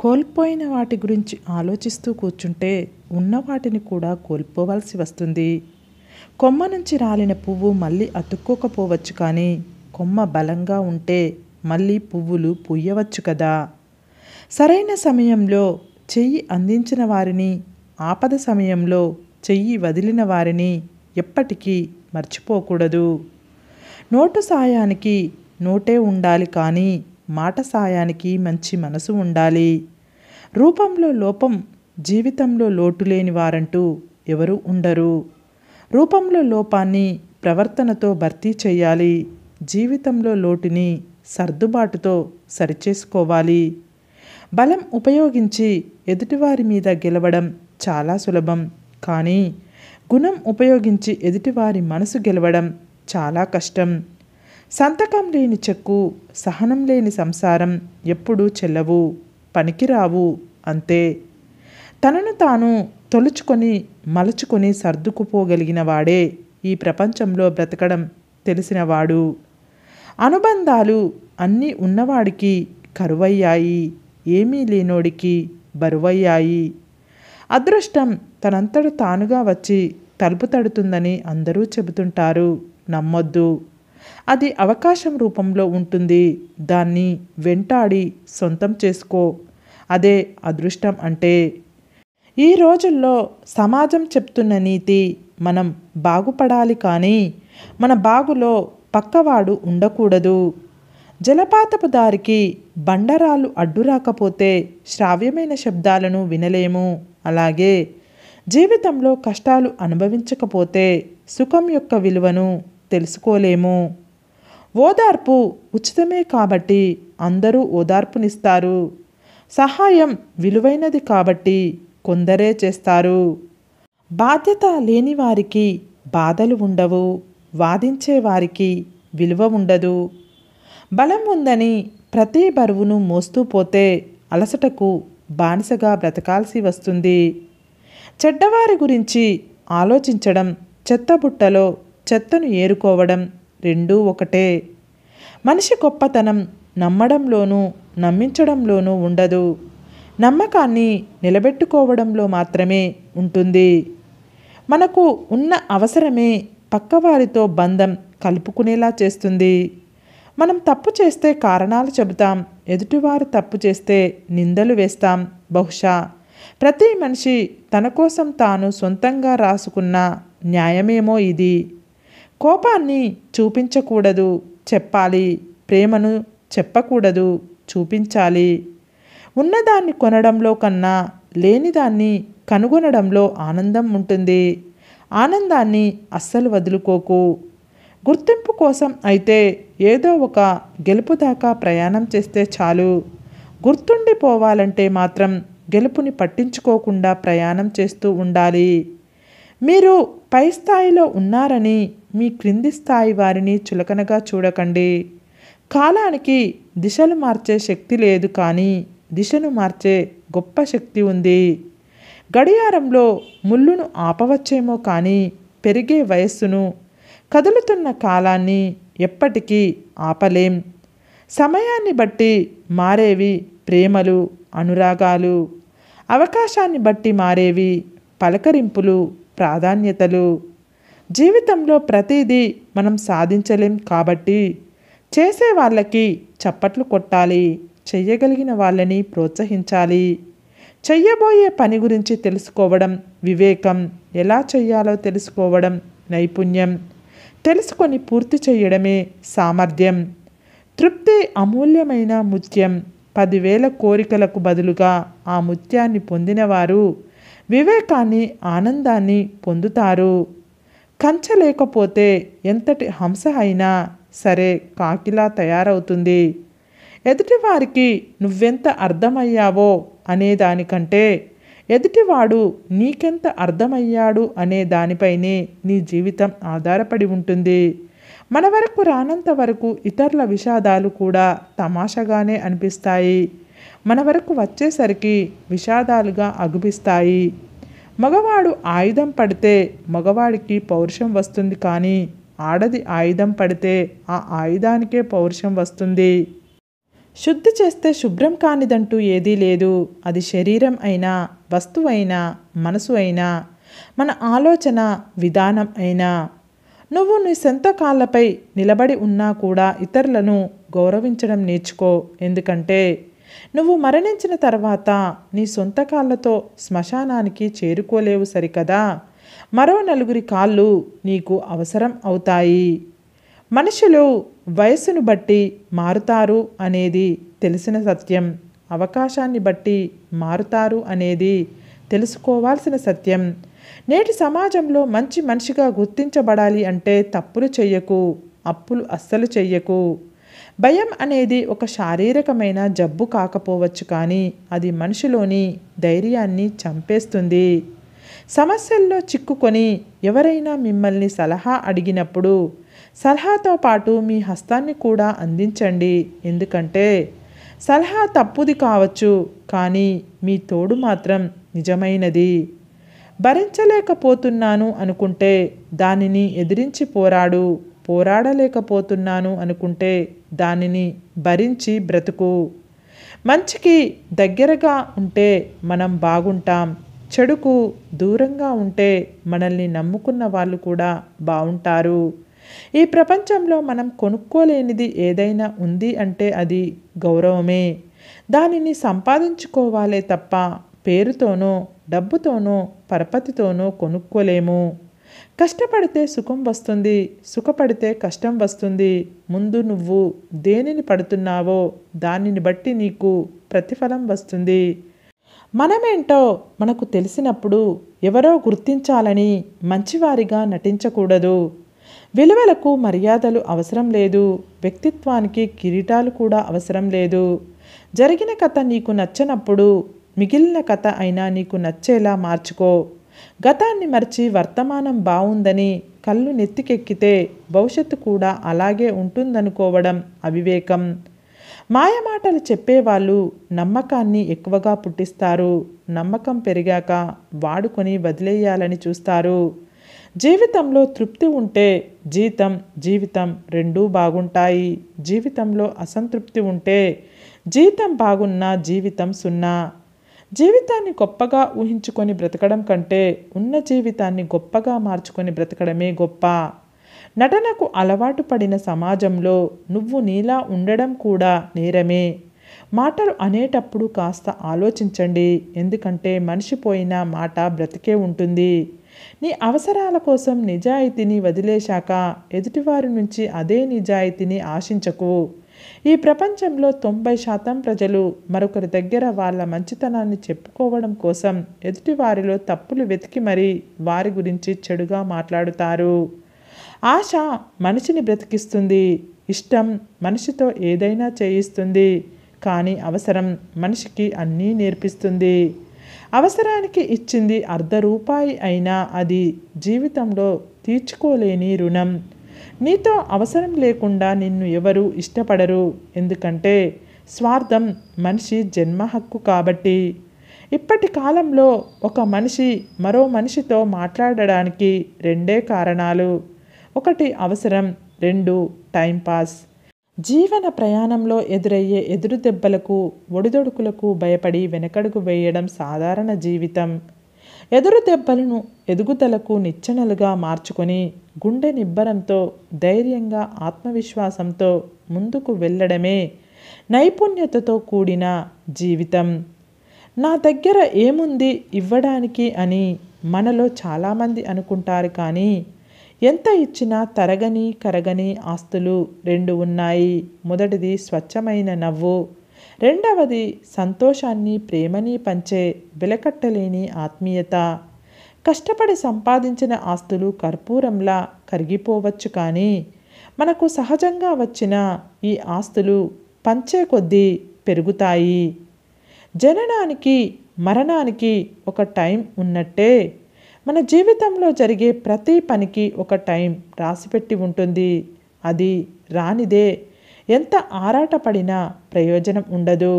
కోల్పోయిన వాటి గురించి ఆలోచిస్తూ కూర్చుంటే ఉన్న వాటిని కూడా కోల్పోవాల్సి వస్తుంది. కొమ్మ నుంచి రాలిన పువ్వు మళ్ళీ అతుక్కోకపోవచ్చు, కానీ కొమ్మ బలంగా ఉంటే మళ్ళీ పువ్వులు పూయవచ్చు కదా. సరైన సమయంలో చెయ్యి అందించిన వారిని, ఆపద సమయంలో చెయ్యి వదిలిన వారిని ఎప్పటికీ మర్చిపోకూడదు. నోటు సాయానికి నోటే ఉండాలి, కానీ మాట సాయానికి మంచి మనసు ఉండాలి. రూపంలో లోపం, జీవితంలో లోటు లేని వారంటూ ఎవరు ఉండరు. రూపంలో లోపాన్ని ప్రవర్తనతో భర్తీ చేయాలి. జీవితంలో లోటుని సర్దుబాటుతో సరిచేసుకోవాలి. బలం ఉపయోగించి ఎదుటివారి మీద గెలవడం చాలా సులభం, కానీ గుణం ఉపయోగించి ఎదుటివారి మనసు గెలవడం చాలా కష్టం. సంతకం లేని చెక్కు, సహనం లేని సంసారం ఎప్పుడూ చెల్లవు, పనికిరావు, అంతే. తనను తాను తొలుచుకొని మలుచుకొని సర్దుకుపోగలిగిన వాడే ఈ ప్రపంచంలో బ్రతకడం తెలిసినవాడు. అనుబంధాలు అన్నీ ఉన్నవాడికి కరువయ్యాయి, ఏమీ లేనోడికి బరువయ్యాయి. అదృష్టం తనంతట తానుగా వచ్చి తలుపు తడుతుందని అందరూ చెబుతుంటారు, నమ్మొద్దు. అది అవకాశం రూపంలో ఉంటుంది. దాన్ని వెంటాడి సొంతం చేసుకో, అదే అదృష్టం అంటే. ఈ రోజుల్లో సమాజం చెప్తున్న నీతి, మనం బాగుపడాలి, కానీ మన బాగులో పక్కవాడు ఉండకూడదు. జలపాతపు దారికి బండరాళ్ళు అడ్డు రాకపోతే శ్రావ్యమైన శబ్దాలను వినలేము. అలాగే జీవితంలో కష్టాలు అనుభవించకపోతే సుఖం యొక్క విలువను తెలుసుకోలేము. ఓదార్పు ఉచితమే కాబట్టి అందరూ ఓదార్పునిస్తారు. సహాయం విలువైనది కాబట్టి కొందరే చేస్తారు. బాధ్యత లేని వారికి బాధలు ఉండవు, వాదించే వారికి విలువ ఉండదు. బలం ఉందని ప్రతి బరువును మోస్తూ పోతే అలసటకు బానిసగా బ్రతకాల్సి వస్తుంది. చెడ్డవారి గురించి ఆలోచించడం, చెత్తబుట్టలో చెత్తను ఏరుకోవడం రెండూ ఒకటే. మనిషి గొప్పతనం నమ్మడంలోనూ నమ్మించడంలోనూ ఉండదు, నమ్మకాన్ని నిలబెట్టుకోవడంలో మాత్రమే ఉంటుంది. మనకు ఉన్న అవసరమే పక్కవారితో బంధం కలుపుకునేలా చేస్తుంది. మనం తప్పు చేస్తే కారణాలు చెబుతాం, ఎదుటివారు తప్పు చేస్తే నిందలు వేస్తాం. బహుశా ప్రతి మనిషి తన కోసం తాను సొంతంగా రాసుకున్న న్యాయమేమో ఇది. కోపాన్ని చూపించకూడదు, చెప్పాలి. ప్రేమను చెప్పకూడదు, చూపించాలి. ఉన్నదాన్ని కొనడంలో కన్నా లేనిదాన్ని కనుగొనడంలో ఆనందం ఉంటుంది. ఆనందాన్ని అస్సలు వదులుకోకు. గుర్తింపు కోసం అయితే ఏదో ఒక గెలుపు దాకా ప్రయాణం చేస్తే చాలు. గుర్తుండిపోవాలంటే మాత్రం గెలుపుని పట్టించుకోకుండా ప్రయాణం చేస్తూ ఉండాలి. మీరు పై స్థాయిలో ఉన్నారని మీ క్రింది స్థాయి వారిని చులకనగా చూడకండి. కాలానికి దిశలు మార్చే శక్తి లేదు, కానీ దిశను మార్చే గొప్ప శక్తి ఉంది. గడియారంలో ముళ్ళును ఆపవచ్చేమో, కానీ పెరిగే వయస్సును, కదులుతున్న కాలాన్ని ఎప్పటికీ ఆపలేం. సమయాన్ని బట్టి మారేవి ప్రేమలు, అనురాగాలు. అవకాశాన్ని బట్టి మారేవి పలకరింపులు, ప్రాధాన్యతలు. జీవితంలో ప్రతిదీ మనం సాధించలేం, కాబట్టి చేసే వాళ్ళకి చప్పట్లు కొట్టాలి, చెయ్యగలిగిన వాళ్ళని ప్రోత్సహించాలి. చెయ్యబోయే పని గురించి తెలుసుకోవడం వివేకం, ఎలా చెయ్యాలో తెలుసుకోవడం నైపుణ్యం, తెలుసుకొని పూర్తి చేయడమే సామర్థ్యం. తృప్తి అమూల్యమైన ముత్యం. 10,000 కోరికలకు బదులుగా ఆ ముత్యాన్ని పొందినవారు వివేకాన్ని, ఆనందాన్ని పొందుతారు. కంచె లేకపోతే ఎంతటి హంస అయినా సరే కాకిలా తయారవుతుంది. ఎదుటివారికి నువ్వెంత అర్థమయ్యావో అనే దానికంటే ఎదుటివాడు నీకెంత అర్థమయ్యాడు అనే దానిపైనే నీ జీవితం ఆధారపడి ఉంటుంది. మన వరకు రానంత వరకు ఇతరుల విషాదాలు కూడా తమాషాగానే అనిపిస్తాయి. మన వరకు వచ్చేసరికి విషాదాలుగా అగుపిస్తాయి. మగవాడు ఆయుధం పడితే మగవాడికి పౌరుషం వస్తుంది, కానీ ఆడది ఆయుధం పడితే ఆ ఆయుధానికే పౌరుషం వస్తుంది. శుద్ధి చేస్తే శుభ్రం కానిదంటూ ఏదీ లేదు. అది శరీరం అయినా, వస్తువైనా, మనసు అయినా, మన ఆలోచన విధానం అయినా. నువ్వు నీ సొంత కాళ్ళపై నిలబడి ఉన్నా కూడా ఇతరులను గౌరవించడం నేర్చుకో. ఎందుకంటే నువ్వు మరణించిన తర్వాత నీ సొంత కాళ్ళతో శ్మశానానికి చేరుకోలేవు సరికదా, మరో నలుగురి కాళ్ళు నీకు అవసరం అవుతాయి. మనుషులు వయస్సును బట్టి మారుతారు అనేది తెలిసిన సత్యం. అవకాశాన్ని బట్టి మారుతారు అనేది తెలుసుకోవాల్సిన సత్యం. నేటి సమాజంలో మంచి మనిషిగా గుర్తించబడాలి అంటే తప్పులు చెయ్యకు, అప్పులు అస్సలు చెయ్యకు. భయం అనేది ఒక శారీరకమైన జబ్బు కాకపోవచ్చు, కానీ అది మనిషిలోని ధైర్యాన్ని చంపేస్తుంది. సమస్యల్లో చిక్కుకొని ఎవరైనా మిమ్మల్ని సలహా అడిగినప్పుడు సలహాతో పాటు మీ హస్తాన్ని కూడా అందించండి. ఎందుకంటే సలహా తప్పుది కావచ్చు, కానీ మీ తోడు మాత్రం నిజమైనది. భరించలేకపోతున్నాను అనుకుంటే దానిని ఎదిరించి పోరాడు. పోరాడలేకపోతున్నాను అనుకుంటే దానిని భరించి బ్రతుకు. మంచికి దగ్గరగా ఉంటే మనం బాగుంటాం. చెడుకు దూరంగా ఉంటే మనల్ని నమ్ముకున్న వాళ్ళు కూడా బాగుంటారు. ఈ ప్రపంచంలో మనం కొనుక్కోలేనిది ఏదైనా ఉంది అంటే అది గౌరవమే. దానిని సంపాదించుకోవాలే తప్ప పేరుతోనో, డబ్బుతోనో, పరపతితోనో కొనుక్కోలేము. కష్టపడితే సుఖం వస్తుంది, సుఖపడితే కష్టం వస్తుంది. ముందు నువ్వు దేనిని పడుతున్నావో దానిని బట్టి నీకు ప్రతిఫలం వస్తుంది. మనమేంటో మనకు తెలిసినప్పుడు ఎవరో గుర్తించాలని మంచివారిగా నటించకూడదు. విలువలకు మర్యాదలు అవసరం లేదు. వ్యక్తిత్వానికి కిరీటాలు కూడా అవసరం లేదు. జరిగిన కథ నీకు నచ్చనప్పుడు మిగిలిన కథ అయినా నీకు నచ్చేలా మార్చుకో. గతాన్ని మర్చి వర్తమానం బావుందని కళ్ళు నెత్తికెక్కితే భవిష్యత్తు కూడా అలాగే ఉంటుందనుకోవడం అవివేకం. మాయమాటలు చెప్పేవాళ్ళు నమ్మకాన్ని ఎక్కువగా పుట్టిస్తారు. నమ్మకం పెరిగాక వాడుకొని వదిలేయాలని చూస్తారు. జీవితంలో తృప్తి ఉంటే జీవితం రెండూ బాగుంటాయి. జీవితంలో అసంతృప్తి ఉంటే జీవితం బాగున్నా జీవితం సున్నా. జీవితాన్ని గొప్పగా ఊహించుకొని బ్రతకడం కంటే ఉన్న జీవితాన్ని గొప్పగా మార్చుకొని బ్రతకడమే గొప్ప. నటనకు అలవాటు పడిన సమాజంలో నువ్వు నీలా ఉండడం కూడా నేరమే. మాటలు అనేటప్పుడు కాస్త ఆలోచించండి. ఎందుకంటే మనిషి పోయిన మాట బ్రతికే ఉంటుంది. నీ అవసరాల కోసం నిజాయితీని వదిలేశాక ఎదుటివారి నుంచి అదే నిజాయితీని ఆశించకు. ఈ ప్రపంచంలో 90% ప్రజలు మరొకరి దగ్గర వాళ్ళ మంచితనాన్ని చెప్పుకోవడం కోసం ఎదుటివారిలో తప్పులు వెతికి మరీ వారి గురించి చెడుగా మాట్లాడుతారు. ఆశ మనిషిని బ్రతికిస్తుంది. ఇష్టం మనిషితో ఏదైనా చేయిస్తుంది. కానీ అవసరం మనిషికి అన్నీ నేర్పిస్తుంది. అవసరానికి ఇచ్చింది ₹1 అయినా అది జీవితంలో తీర్చుకోలేని రుణం. నీతో అవసరం లేకుండా నిన్ను ఎవరు ఇష్టపడరు. ఎందుకంటే స్వార్థం మనిషి జన్మ హక్కు కాబట్టి. ఇప్పటి కాలంలో ఒక మనిషి మరో మనిషితో మాట్లాడడానికి 2 కారణాలు. 1 అవసరం, 2 టైంపాస్. జీవన ప్రయాణంలో ఎదురయ్యే ఎదురు దెబ్బలకు, ఒడిదొడుకులకు భయపడి వెనకడుగు వేయడం సాధారణ జీవితం. ఎదురు దెబ్బలను ఎదుగుదలకు నిచ్చెనలుగా మార్చుకొని గుండె నిబ్బరంతో, ధైర్యంగా, ఆత్మవిశ్వాసంతో ముందుకు వెళ్ళడమే నైపుణ్యతతో కూడిన జీవితం. నా దగ్గర ఏముంది ఇవ్వడానికి అని మనలో చాలామంది అనుకుంటారు. కానీ ఎంత ఇచ్చినా తరగని కరగని ఆస్తులు 2 ఉన్నాయి. మొదటిది స్వచ్ఛమైన నవ్వు. రెండవది సంతోషాన్ని, ప్రేమని పంచే వెలకట్టలేని ఆత్మీయత. కష్టపడి సంపాదించిన ఆస్తులు కర్పూరంలా కరిగిపోవచ్చు, కానీ మనకు సహజంగా వచ్చిన ఈ ఆస్తులు పంచే కొద్దీ పెరుగుతాయి. జననానికి మరణానికి ఒక టైం ఉన్నట్టే మన జీవితంలో జరిగే ప్రతి పనికి ఒక టైం రాసిపెట్టి ఉంటుంది. అది రానిదే ఎంత ఆరాటపడినా ప్రయోజనం ఉండదు.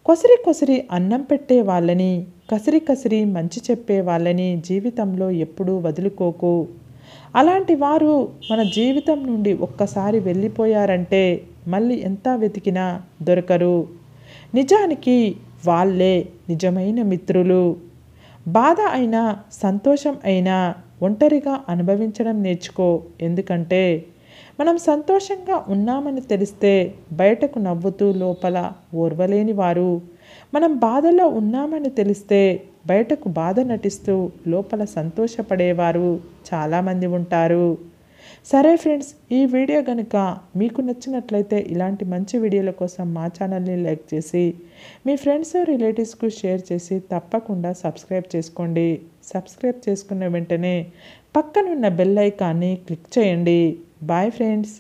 కొసిరి కొసిరి అన్నం పెట్టే వాళ్ళని, కసిరి కసిరి మంచి చెప్పే వాళ్ళని జీవితంలో ఎప్పుడూ వదులుకోకు. అలాంటి వారు మన జీవితం నుండి ఒక్కసారి వెళ్ళిపోయారంటే మళ్ళీ ఎంత వెతికినా దొరకరు. నిజానికి వాళ్ళే నిజమైన మిత్రులు. బాధ అయినా సంతోషం అయినా ఒంటరిగా అనుభవించడం నేర్చుకో. ఎందుకంటే మనం సంతోషంగా ఉన్నామని తెలిస్తే బయటకు నవ్వుతూ లోపల ఓర్వలేని వారు, మనం బాధలో ఉన్నామని తెలిస్తే బయటకు బాధ నటిస్తూ లోపల సంతోషపడేవారు చాలామంది ఉంటారు. సరే ఫ్రెండ్స్, ఈ వీడియో కనుక మీకు నచ్చినట్లయితే ఇలాంటి మంచి వీడియోల కోసం మా ఛానల్ని లైక్ చేసి మీ ఫ్రెండ్స్ రిలేటివ్స్కు షేర్ చేసి తప్పకుండా సబ్స్క్రైబ్ చేసుకోండి. సబ్స్క్రైబ్ చేసుకున్న వెంటనే పక్కనున్న బెల్ ఐకాన్ని క్లిక్ చేయండి. Bye friends.